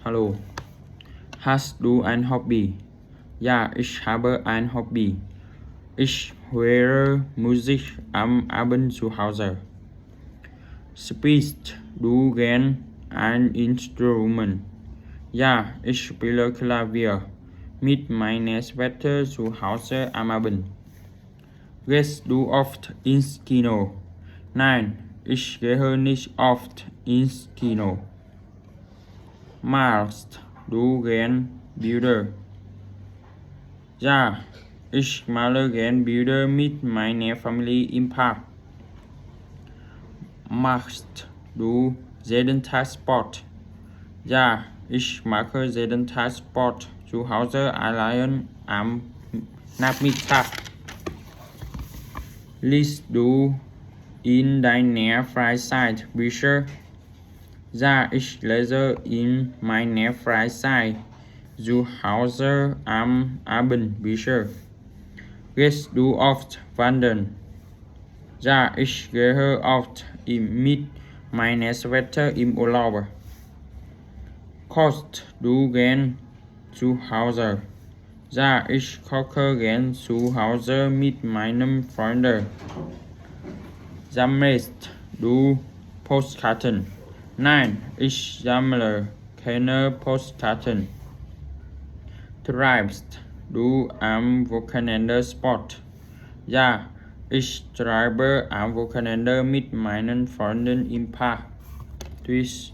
Hallo. Hast du ein Hobby? Ja, ich habe ein Hobby. Ich höre Musik am Abend zu Hause. Spielst du gern ein Instrument? Ja, ich spiele Klavier mit meiner Schwester zu Hause am Abend. Gehst du oft ins Kino? Nein, ich gehe nicht oft ins Kino. Malst du gern Bilder? Ja, ich male gern Bilder mit meiner Familie im Park. Machst du jeden Tag Sport? Ja, ich mache jeden Tag Sport zu Hause allein am Nachmittag. Liest du in deiner Freizeit Bücher? Ja, ich lese in meiner Freizeit zu Hause am Abend Bücher. Gehst du oft wandern? Ja, ich gehe oft mit meiner Schwester im Urlaub. Kochst du gern zu Hause? Ja, ich koche gern zu Hause mit meinen Freunden. Sammelst du Postkarten? Nein, ich sammle keine Postkarten. Treibst du am Wochenende Sport? Ja, ich treibe am Wochenende mit meinen Freunden im Park. Tschüss.